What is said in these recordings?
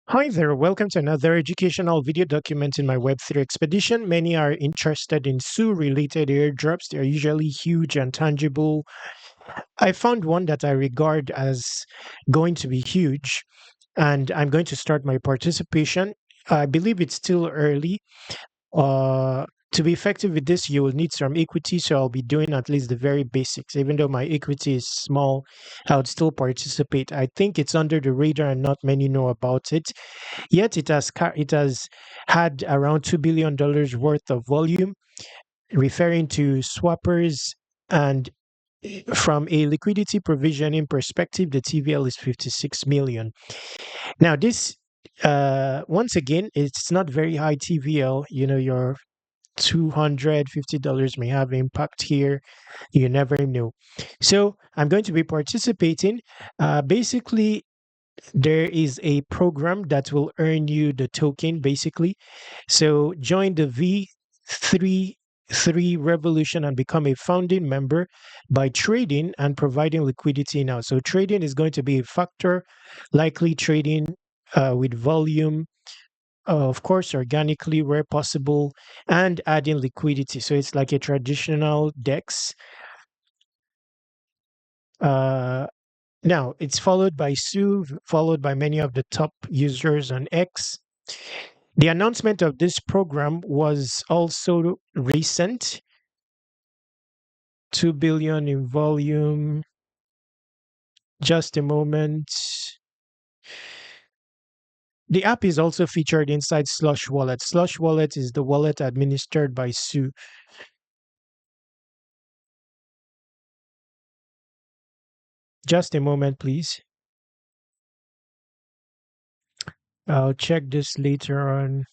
Hi there, welcome to another educational video document in my Web3 expedition. Many are interested in SU related airdrops. They're usually huge and tangible. I found one that I regard as going to be huge, and I'm going to start my participation. I believe it's still early. To be effective with this, you will need some equity. So I'll be doing at least the very basics. Even though my equity is small, I would still participate. I think it's under the radar and not many know about it. Yet it has had around $2 billion worth of volume, referring to swappers. And from a liquidity provisioning perspective, the TVL is 56 million. Now, this once again, it's not very high TVL. Your $250 may have impact here. You never know. So I'm going to be participating. Basically, there is a program that will earn you the token basically. So join the V33 revolution and become a founding member by trading and providing liquidity now. So trading is going to be a factor, likely trading with volume, of course, organically where possible, and adding liquidity. So it's like a traditional DEX. Uh, Now, it's followed by Sue, followed by many of the top users on X. The announcement of this program was also recent, 2 billion in volume. Just a moment. The app is also featured inside Slush Wallet. Slush Wallet is the wallet administered by Sue. Just a moment, please. I'll check this later on.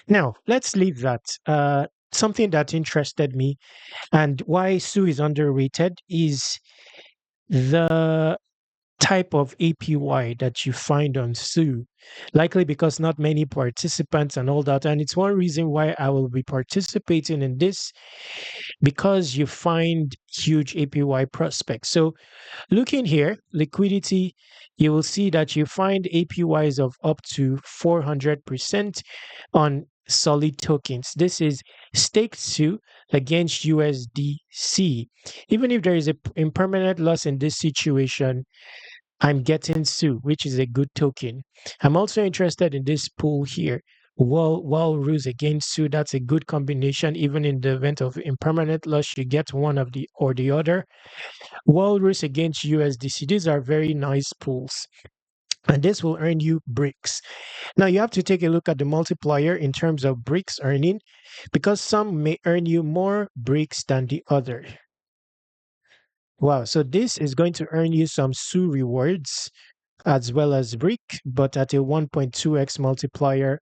Now, let's leave that. Something that interested me and why Sue is underrated is the type of APY that you find on Sue, likely because not many participants and all that. And it's one reason why I will be participating in this because you find huge APY prospects. So looking here, liquidity, you will see that you find APYs of up to 400% on solid tokens. This is staked to against USDC. Even if there is a impermanent loss in this situation, I'm getting Su, which is a good token. I'm also interested in this pool here. Walrus against Su, that's a good combination. Even in the event of impermanent loss, you get one of the or the other. Walrus against USDC, these are very nice pools. And this will earn you bricks. Now you have to take a look at the multiplier in terms of bricks earning, because some may earn you more bricks than the other. Wow, so this is going to earn you some Su rewards as well as brick, but at a 1.2x multiplier.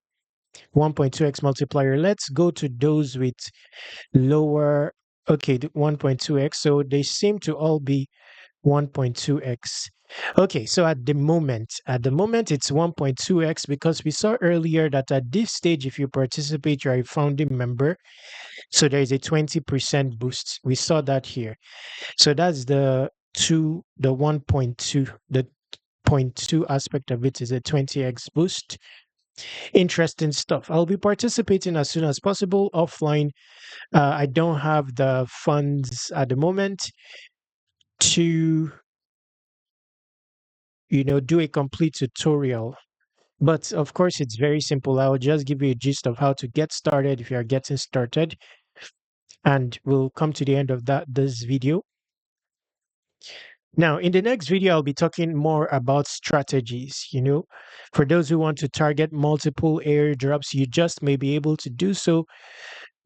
1.2x multiplier. Let's go to those with lower, okay, 1.2x. So they seem to all be 1.2x. Okay, so at the moment it's 1.2x because we saw earlier that at this stage, if you participate, you're a founding member. So there is a 20% boost. We saw that here. So that's the 1.2, the point 2 aspect of it is a 20x boost. Interesting stuff. I'll be participating as soon as possible offline. I don't have the funds at the moment to do a complete tutorial. But of course, it's very simple. I'll just give you a gist of how to get started if you are getting started, and we'll come to the end of this video. Now, in the next video, I'll be talking more about strategies. For those who want to target multiple airdrops, you just may be able to do so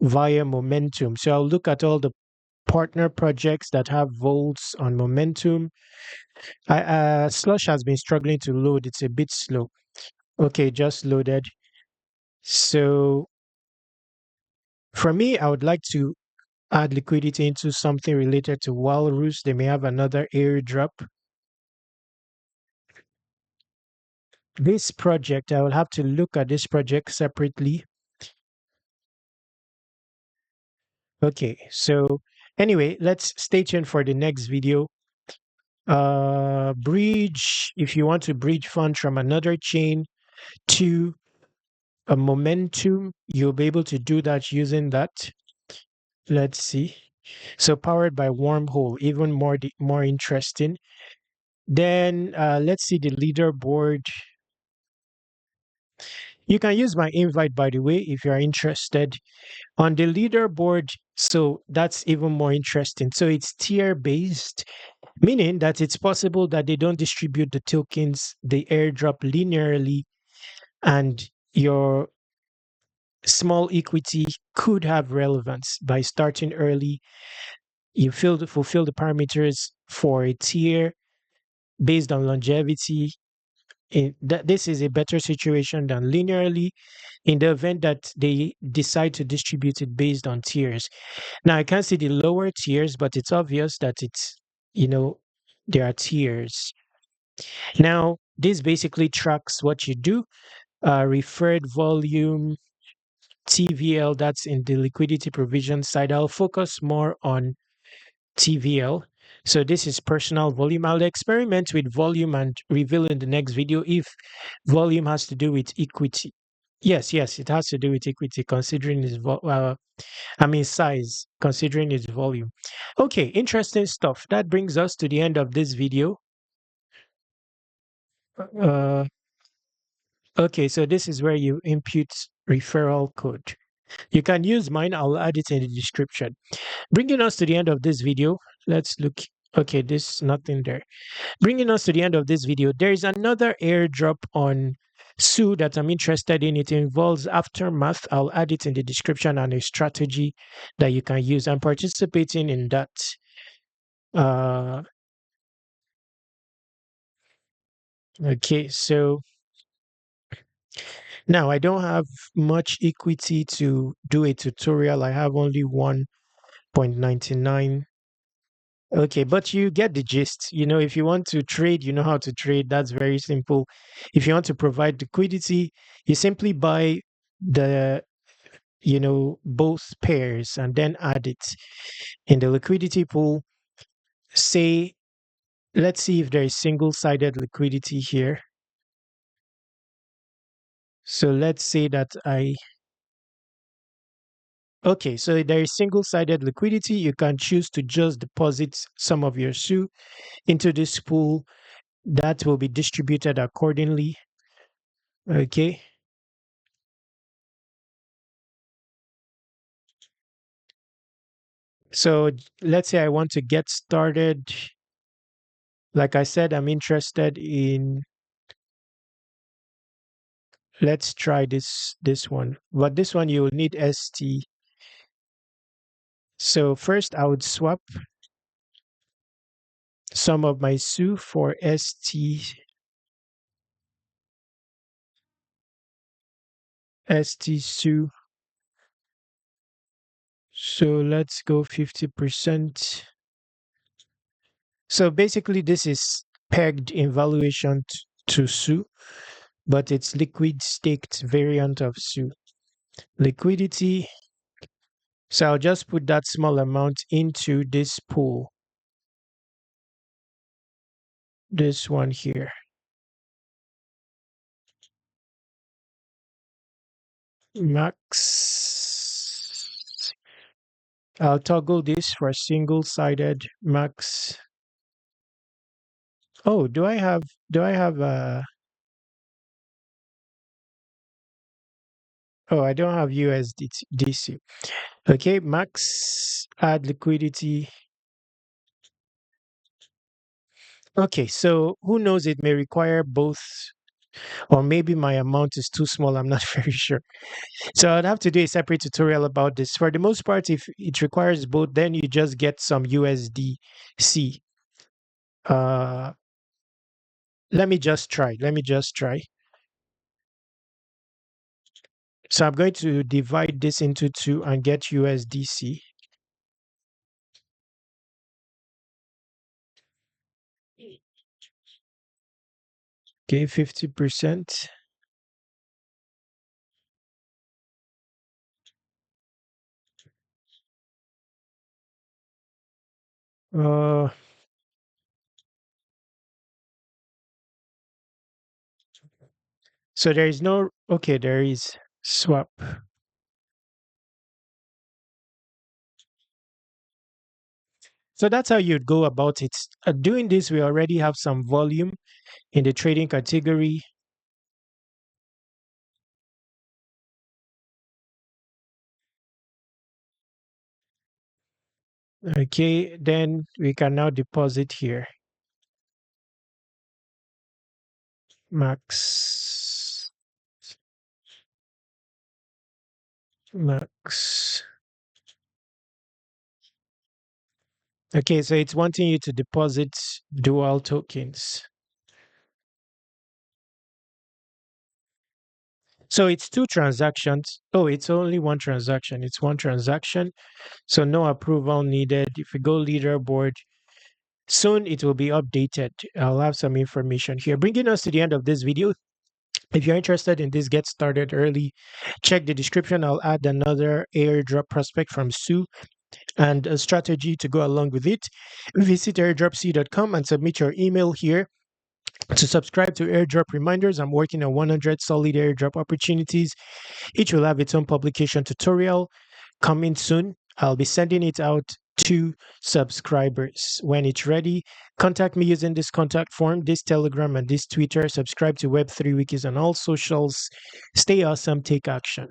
via Momentum. So I'll look at all the partner projects that have volts on Momentum. Slush has been struggling to load. It's a bit slow. Okay, just loaded. So for me, I would like to add liquidity into something related to Walrus. They may have another airdrop. This project, I will have to look at this project separately. Okay, so anyway, let's stay tuned for the next video. bridge, if you want to bridge funds from another chain to a momentum, you'll be able to do that using that. Let's see. So powered by wormhole, even more interesting. Then let's see the leaderboard. You can use my invite, by the way, if you are interested. On the leaderboard, so that's even more interesting. So it's tier based, meaning that it's possible that they don't distribute the tokens, the airdrop linearly, and your small equity could have relevance by starting early. You fulfill the parameters for a tier based on longevity. That this is a better situation than linearly in the event that they decide to distribute it based on tiers. Now I can't see the lower tiers, but it's obvious that it's, you know, there are tiers. Now this basically tracks what you do. Referred volume, TVL, that's in the liquidity provision side. I'll focus more on TVL. So this is personal volume. I'll experiment with volume and reveal in the next video if volume has to do with equity. Yes, it has to do with equity considering its size, considering its volume. Okay, interesting stuff. That brings us to the end of this video. Uh, okay, so this is where you input referral code. You can use mine. I'll add it in the description. Bringing us to the end of this video. Let's look. Okay, there's nothing there. Bringing us to the end of this video, there is another airdrop on Sue that I'm interested in. It involves aftermath. I'll add it in the description and a strategy that you can use. I'm participating in that. Uh, okay, so now I don't have much equity to do a tutorial. I have only 1.99. Okay, but you get the gist. You know, if you want to trade, you know how to trade. That's very simple. If you want to provide liquidity, you simply buy the, both pairs and then add it in the liquidity pool. Say, let's see if there is single-sided liquidity here. So let's say that okay, so there is single-sided liquidity. You can choose to just deposit some of your SU into this pool. That will be distributed accordingly. Okay. So let's say I want to get started. Like I said, I'm interested in, let's try this one. But this one you will need ST. So first I would swap some of my SU for ST SU. So let's go 50%. So basically this is pegged in valuation to SU, but it's liquid staked variant of SU. Liquidity. So I'll just put that small amount into this pool. This one here. Max. I'll toggle this for single-sided max. Oh, do I have oh, I don't have USDC. Okay, max add liquidity. Okay, so who knows, it may require both, or maybe my amount is too small. I'm not very sure. So I'd have to do a separate tutorial about this. For the most part, if it requires both, then you just get some USDC. Uh, let me just try. So I'm going to divide this into two and get USDC. Okay, 50%. Uh, So there is no, okay, there is swap. So that's how you'd go about it. Doing this, we already have some volume in the trading category. Okay, then we can now deposit here. Max, max. Okay, so it's wanting you to deposit dual tokens. So it's two transactions. Oh, it's only one transaction. It's one transaction. So no approval needed. If we go leaderboard, soon it will be updated. I'll have some information here. Bringing us to the end of this video. If you're interested in this, get started early. Check the description. I'll add another airdrop prospect from Sue and a strategy to go along with it. Visit airdropc.com and submit your email here to subscribe to airdrop reminders. I'm working on 100 solid airdrop opportunities. Each will have its own publication tutorial coming soon. I'll be sending it out to subscribers. When it's ready, contact me using this contact form, this Telegram, and this Twitter. Subscribe to Web3 Wikis on all socials. Stay awesome, take action.